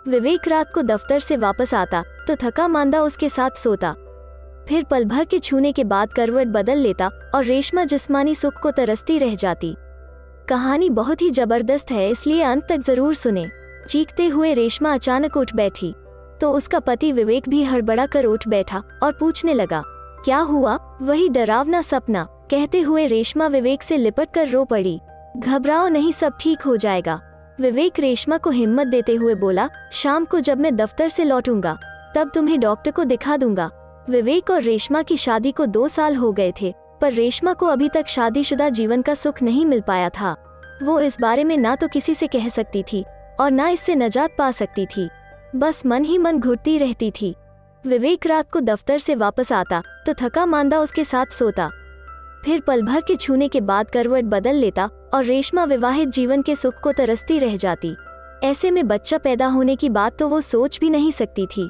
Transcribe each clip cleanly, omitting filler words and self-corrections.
विवेक रात को दफ्तर से वापस आता तो थका मांदा उसके साथ सोता, फिर पल भर के छूने के बाद करवट बदल लेता और रेशमा जिस्मानी सुख को तरसती रह जाती। कहानी बहुत ही जबरदस्त है, इसलिए अंत तक जरूर सुने। चीखते हुए रेशमा अचानक उठ बैठी तो उसका पति विवेक भी हड़बड़ा कर उठ बैठा और पूछने लगा, क्या हुआ? वही डरावना सपना, कहते हुए रेशमा विवेक से लिपट कर रो पड़ी। घबराओ नहीं, सब ठीक हो जाएगा। विवेक रेशमा को हिम्मत देते हुए बोला, शाम को जब मैं दफ्तर से लौटूंगा तब तुम्हें डॉक्टर को दिखा दूंगा। विवेक और रेशमा की शादी को 2 साल हो गए थे, पर रेशमा को अभी तक शादीशुदा जीवन का सुख नहीं मिल पाया था। वो इस बारे में ना तो किसी से कह सकती थी और ना इससे निजात पा सकती थी, बस मन ही मन घुटती रहती थी। विवेक रात को दफ्तर से वापस आता तो थका मांदा उसके साथ सोता, फिर पल भर के छूने के बाद करवट बदल लेता और रेशमा विवाहित जीवन के सुख को तरसती रह जाती। ऐसे में बच्चा पैदा होने की बात तो वो सोच भी नहीं सकती थी।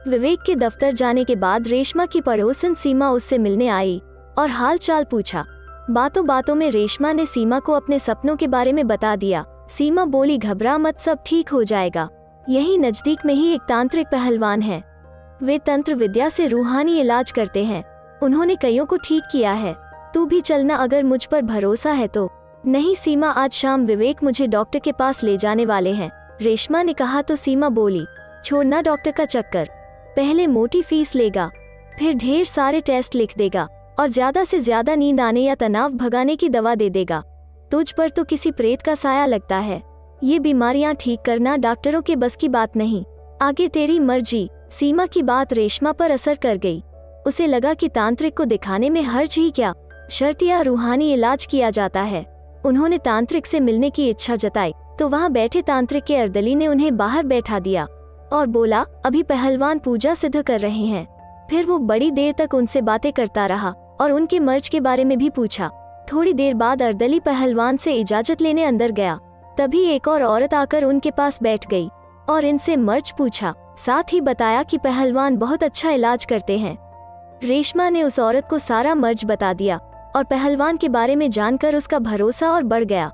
विवेक के दफ्तर जाने के बाद रेशमा की पड़ोसन सीमा उससे मिलने आई और हाल चाल पूछा। बातों बातों में रेशमा ने सीमा को अपने सपनों के बारे में बता दिया। सीमा बोली, घबरा मत, सब ठीक हो जाएगा। यही नजदीक में ही एक तांत्रिक पहलवान है, वे तंत्र विद्या से रूहानी इलाज करते हैं, उन्होंने कईयों को ठीक किया है। तू भी चलना अगर मुझ पर भरोसा है तो। नहीं सीमा, आज शाम विवेक मुझे डॉक्टर के पास ले जाने वाले हैं, रेशमा ने कहा तो सीमा बोली, छोड़ना डॉक्टर का चक्कर, पहले मोटी फीस लेगा, फिर ढेर सारे टेस्ट लिख देगा और ज्यादा से ज्यादा नींद आने या तनाव भगाने की दवा दे देगा। तुझ पर तो किसी प्रेत का साया लगता है, ये बीमारियां ठीक करना डॉक्टरों के बस की बात नहीं, आगे तेरी मर्जी। सीमा की बात रेशमा पर असर कर गई। उसे लगा कि तांत्रिक को दिखाने में हर्ज ही क्या, शर्त या रूहानी इलाज किया जाता है। उन्होंने तांत्रिक से मिलने की इच्छा जताई तो वहां बैठे तांत्रिक के अर्दली ने उन्हें बाहर बैठा दिया और बोला, अभी पहलवान पूजा सिद्ध कर रहे हैं। फिर वो बड़ी देर तक उनसे बातें करता रहा और उनके मर्ज के बारे में भी पूछा। थोड़ी देर बाद अर्दली पहलवान से इजाजत लेने अंदर गया, तभी एक और औरत आकर उनके पास बैठ गई और इनसे मर्ज पूछा, साथ ही बताया कि पहलवान बहुत अच्छा इलाज करते हैं। रेशमा ने उस औरत को सारा मर्ज बता दिया और पहलवान के बारे में जानकर उसका भरोसा और बढ़ गया।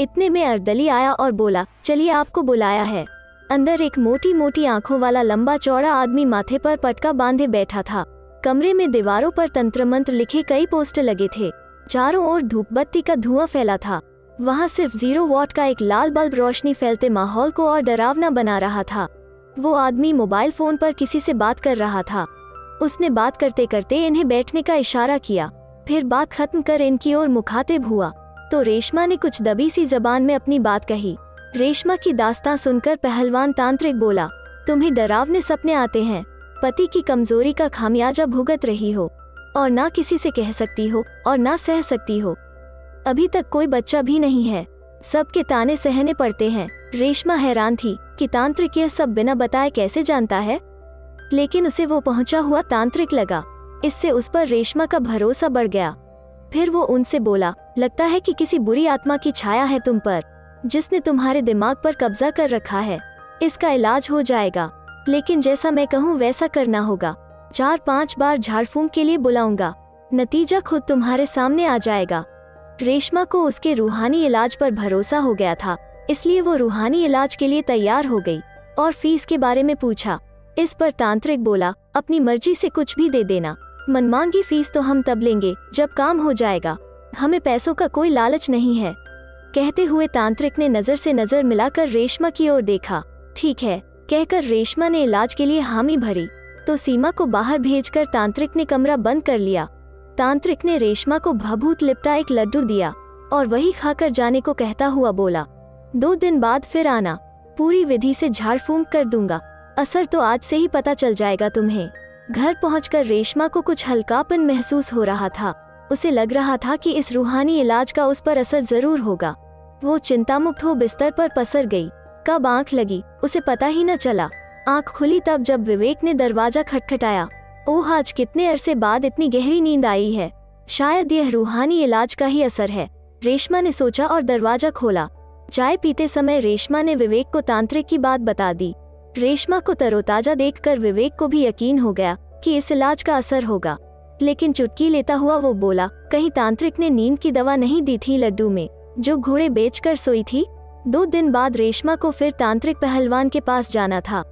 इतने में अर्दली आया और बोला, चलिए आपको बुलाया है। अंदर एक मोटी मोटी आंखों वाला लंबा चौड़ा आदमी माथे पर पटका बांधे बैठा था। कमरे में दीवारों पर तंत्र मंत्र लिखे कई पोस्टर लगे थे, चारों ओर धूपबत्ती का धुआं फैला था। वहां सिर्फ 0 वॉट का एक लाल बल्ब रोशनी फैलते माहौल को और डरावना बना रहा था। वो आदमी मोबाइल फोन पर किसी से बात कर रहा था। उसने बात करते करते इन्हें बैठने का इशारा किया, फिर बात खत्म कर इनकी ओर मुखातिब हुआ तो रेशमा ने कुछ दबी सी जबान में अपनी बात कही। रेशमा की दास्तां सुनकर पहलवान तांत्रिक बोला, तुम्हें डरावने सपने आते हैं, पति की कमजोरी का खामियाजा भुगत रही हो और ना किसी से कह सकती हो और ना सह सकती हो। अभी तक कोई बच्चा भी नहीं है, सबके ताने सहने पड़ते हैं। रेशमा हैरान थी कि तांत्रिक यह सब बिना बताए कैसे जानता है, लेकिन उसे वो पहुंचा हुआ तांत्रिक लगा। इससे उस पर रेशमा का भरोसा बढ़ गया। फिर वो उनसे बोला, लगता है कि किसी बुरी आत्मा की छाया है तुम पर, जिसने तुम्हारे दिमाग पर कब्जा कर रखा है। इसका इलाज हो जाएगा, लेकिन जैसा मैं कहूँ वैसा करना होगा। 4-5 बार झाड़ फूंक के लिए बुलाऊंगा, नतीजा खुद तुम्हारे सामने आ जाएगा। रेशमा को उसके रूहानी इलाज पर भरोसा हो गया था, इसलिए वो रूहानी इलाज के लिए तैयार हो गई और फीस के बारे में पूछा। इस पर तांत्रिक बोला, अपनी मर्जी से कुछ भी दे देना, मनमांगी फीस तो हम तब लेंगे जब काम हो जाएगा, हमें पैसों का कोई लालच नहीं है। कहते हुए तांत्रिक ने नजर से नजर मिलाकर रेशमा की ओर देखा। ठीक है कहकर रेशमा ने इलाज के लिए हामी भरी तो सीमा को बाहर भेजकर तांत्रिक ने कमरा बंद कर लिया। तांत्रिक ने रेशमा को भभूत लिपटा एक लड्डू दिया और वही खाकर जाने को कहता हुआ बोला, 2 दिन बाद फिर आना, पूरी विधि से झाड़ फूंक कर दूंगा, असर तो आज से ही पता चल जाएगा तुम्हें। घर पहुंचकर रेशमा को कुछ हल्कापन महसूस हो रहा था। उसे लग रहा था कि इस रूहानी इलाज का उस पर असर जरूर होगा। वो चिंतामुक्त हो बिस्तर पर पसर गई। कब आंख लगी उसे पता ही न चला। आंख खुली तब जब विवेक ने दरवाजा खटखटाया। ओह, आज कितने अरसे बाद इतनी गहरी नींद आई है, शायद यह रूहानी इलाज का ही असर है, रेशमा ने सोचा और दरवाजा खोला। चाय पीते समय रेशमा ने विवेक को तांत्रिक की बात बता दी। रेशमा को तरोताजा देखकर विवेक को भी यकीन हो गया कि इस इलाज का असर होगा, लेकिन चुटकी लेता हुआ वो बोला, कहीं तांत्रिक ने नींद की दवा नहीं दी थी लड्डू में, जो घोड़े बेचकर सोई थी। 2 दिन बाद रेशमा को फिर तांत्रिक पहलवान के पास जाना था।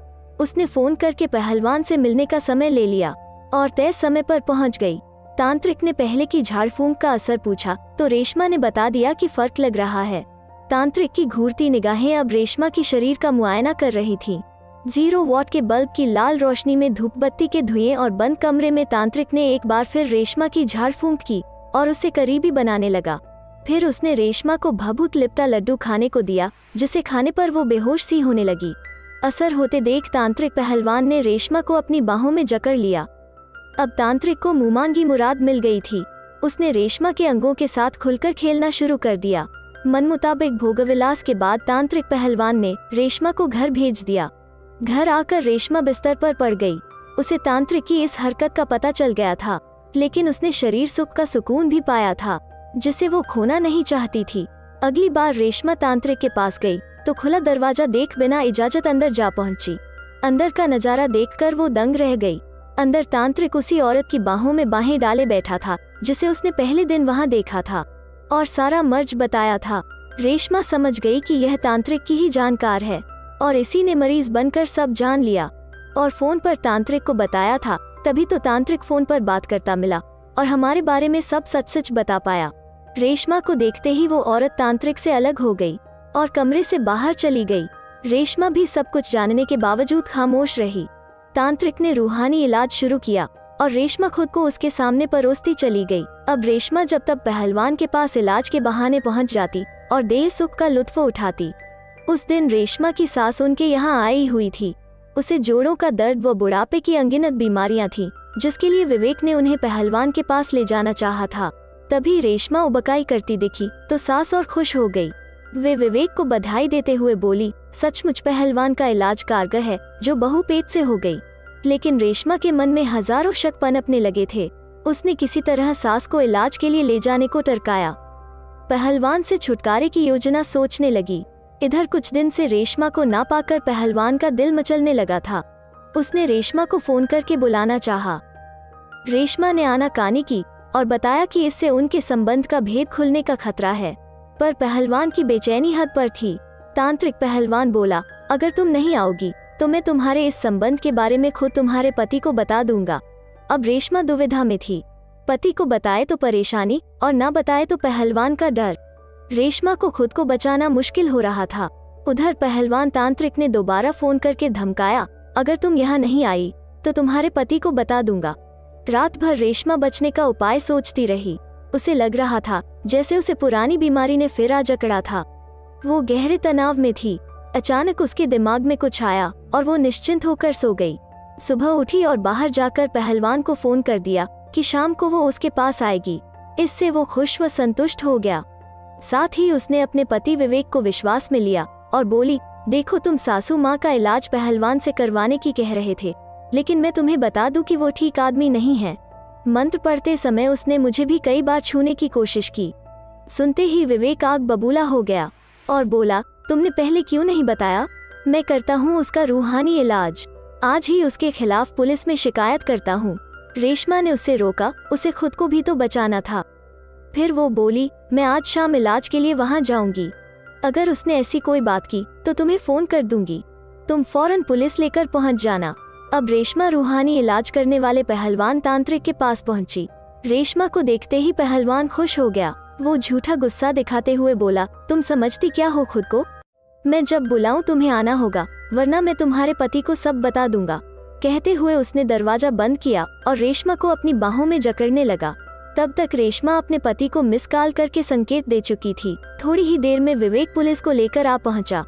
उसने फोन करके पहलवान से मिलने का समय ले लिया और तय समय पर पहुंच गई। तांत्रिक ने पहले की झाड़ फूंक का असर पूछा तो रेशमा ने बता दिया कि फर्क लग रहा है। तांत्रिक की घूरती निगाहें अब रेशमा की शरीर का मुआयना कर रही थीं। 0 वॉट के बल्ब की लाल रोशनी में धूपबत्ती के धुएं और बंद कमरे में तांत्रिक ने एक बार फिर रेशमा की झाड़ फूंक की और उसे करीबी बनाने लगा। फिर उसने रेशमा को भभूत लिपटा लड्डू खाने को दिया, जिसे खाने पर वो बेहोश सी होने लगी। असर होते देख तांत्रिक पहलवान ने रेशमा को अपनी बाहों में जकड़ लिया। अब तांत्रिक को मुमांगी मुराद मिल गई थी। उसने रेशमा के अंगों के साथ खुलकर खेलना शुरू कर दिया। मन मुताबिक भोगविलास के बाद तांत्रिक पहलवान ने रेशमा को घर भेज दिया। घर आकर रेशमा बिस्तर पर पड़ गई। उसे तांत्रिक की इस हरकत का पता चल गया था, लेकिन उसने शरीर सुख का सुकून भी पाया था, जिसे वो खोना नहीं चाहती थी। अगली बार रेशमा तांत्रिक के पास गई तो खुला दरवाजा देख बिना इजाजत अंदर जा पहुंची। अंदर का नजारा देखकर वो दंग रह गई। अंदर तांत्रिक उसी औरत की बाहों में बाहें डाले बैठा था, जिसे उसने पहले दिन वहां देखा था और सारा मर्ज बताया था। रेशमा समझ गई कि यह तांत्रिक की ही जानकार है और इसी ने मरीज बनकर सब जान लिया और फोन पर तांत्रिक को बताया था। तभी तो तांत्रिक फोन पर बात करता मिला और हमारे बारे में सब सच सच बता पाया। रेशमा को देखते ही वो औरत तांत्रिक से अलग हो गई और कमरे से बाहर चली गई। रेशमा भी सब कुछ जानने के बावजूद खामोश रही। तांत्रिक ने रूहानी इलाज शुरू किया और रेशमा खुद को उसके सामने परोसती चली गई। अब रेशमा जब तब पहलवान के पास इलाज के बहाने पहुंच जाती और देह सुख का लुत्फ उठाती। उस दिन रेशमा की सास उनके यहाँ आई हुई थी। उसे जोड़ों का दर्द व बुढ़ापे की अनगिनत बीमारियां थीं, जिसके लिए विवेक ने उन्हें पहलवान के पास ले जाना चाहा था। तभी रेशमा उबकाई करती दिखी तो सास और खुश हो गई। वे विवेक को बधाई देते हुए बोली, सचमुच पहलवान का इलाज कारगर है, जो बहू पेट से हो गई। लेकिन रेशमा के मन में हजारों शक पनपने लगे थे। उसने किसी तरह सास को इलाज के लिए ले जाने को टरकाया। पहलवान से छुटकारे की योजना सोचने लगी। इधर कुछ दिन से रेशमा को ना पाकर पहलवान का दिल मचलने लगा था। उसने रेशमा को फोन करके बुलाना चाहा। रेशमा ने आनाकानी की और बताया कि इससे उनके संबंध का भेद खुलने का खतरा है, पर पहलवान की बेचैनी हद पर थी। तांत्रिक पहलवान बोला, अगर तुम नहीं आओगी तो मैं तुम्हारे इस संबंध के बारे में खुद तुम्हारे पति को बता दूंगा। अब रेशमा दुविधा में थी। पति को बताए तो परेशानी और ना बताए तो पहलवान का डर। रेशमा को खुद को बचाना मुश्किल हो रहा था। उधर पहलवान तांत्रिक ने दोबारा फोन करके धमकाया, अगर तुम यहाँ नहीं आई तो तुम्हारे पति को बता दूंगा। रात भर रेशमा बचने का उपाय सोचती रही। उसे लग रहा था जैसे उसे पुरानी बीमारी ने फिर आ जकड़ा था। वो गहरे तनाव में थी। अचानक उसके दिमाग में कुछ आया और वो निश्चिंत होकर सो गई। सुबह उठी और बाहर जाकर पहलवान को फोन कर दिया कि शाम को वो उसके पास आएगी। इससे वो खुश व संतुष्ट हो गया। साथ ही उसने अपने पति विवेक को विश्वास में लिया और बोली, देखो तुम सासू माँ का इलाज पहलवान से करवाने की कह रहे थे, लेकिन मैं तुम्हें बता दूं कि वो ठीक आदमी नहीं है। मंत्र पढ़ते समय उसने मुझे भी कई बार छूने की कोशिश की। सुनते ही विवेक आग बबूला हो गया और बोला, तुमने पहले क्यों नहीं बताया? मैं करता हूँ उसका रूहानी इलाज। आज ही उसके खिलाफ पुलिस में शिकायत करता हूँ। रेशमा ने उसे रोका, उसे खुद को भी तो बचाना था। फिर वो बोली, मैं आज शाम इलाज के लिए वहाँ जाऊंगी। अगर उसने ऐसी कोई बात की तो तुम्हें फोन कर दूंगी। तुम फौरन पुलिस लेकर पहुँच जाना। अब रेशमा रूहानी इलाज करने वाले पहलवान तांत्रिक के पास पहुंची। रेशमा को देखते ही पहलवान खुश हो गया। वो झूठा गुस्सा दिखाते हुए बोला, तुम समझती क्या हो खुद को? मैं जब बुलाऊं तुम्हें आना होगा, वरना मैं तुम्हारे पति को सब बता दूंगा। कहते हुए उसने दरवाजा बंद किया और रेशमा को अपनी बाहों में जकड़ने लगा। तब तक रेशमा अपने पति को मिस कॉल करके संकेत दे चुकी थी। थोड़ी ही देर में विवेक पुलिस को लेकर आ पहुंचा।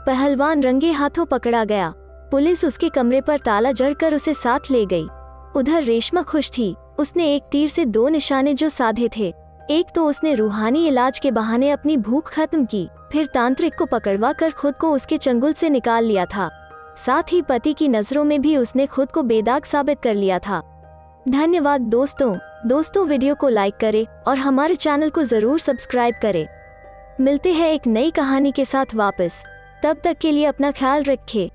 पहलवान रंगे हाथों पकड़ा गया। पुलिस उसके कमरे पर ताला जड़कर उसे साथ ले गई। उधर रेशमा खुश थी। उसने एक तीर से 2 निशाने जो साधे थे। एक तो उसने रूहानी इलाज के बहाने अपनी भूख खत्म की, फिर तांत्रिक को पकड़वा कर खुद को उसके चंगुल से निकाल लिया था। साथ ही पति की नजरों में भी उसने खुद को बेदाग साबित कर लिया था। धन्यवाद दोस्तों वीडियो को लाइक करें और हमारे चैनल को जरूर सब्सक्राइब करें। मिलते हैं एक नई कहानी के साथ वापस। तब तक के लिए अपना ख्याल रखें।